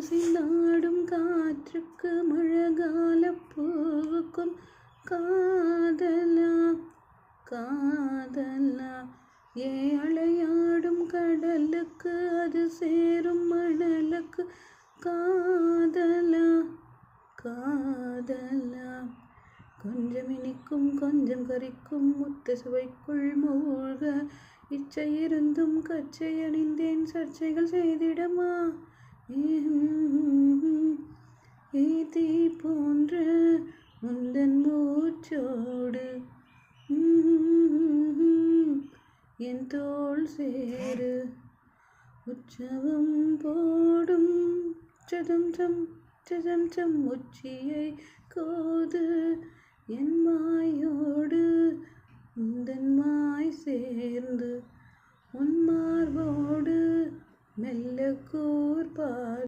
அசைந்தாடும் காற்றுக்கு மழைகால பூவுக்கும் காதலா காதலா அலையாடும் கடலுக்கு அது சேரும் மணலுக்கு காதலா காதலா கொஞ்சம் இனிக்கும் கொஞ்சம் கரிக்கும் முத்த சுவைக்குள் மூழ்க இச்சை இருந்தும் கச்சை அணிந்தேன் சர்ச்சைகள் செய்திடமா தீ போன்ற முந்தன் மூச்சோடு என் தோள் சேரு உற்சவம் போடும் சம் உச்சியை கோது என் மாயோடு உந்தன் மாய் சேர்ந்து உன் மார்போடு மெல்ல கூர்பார்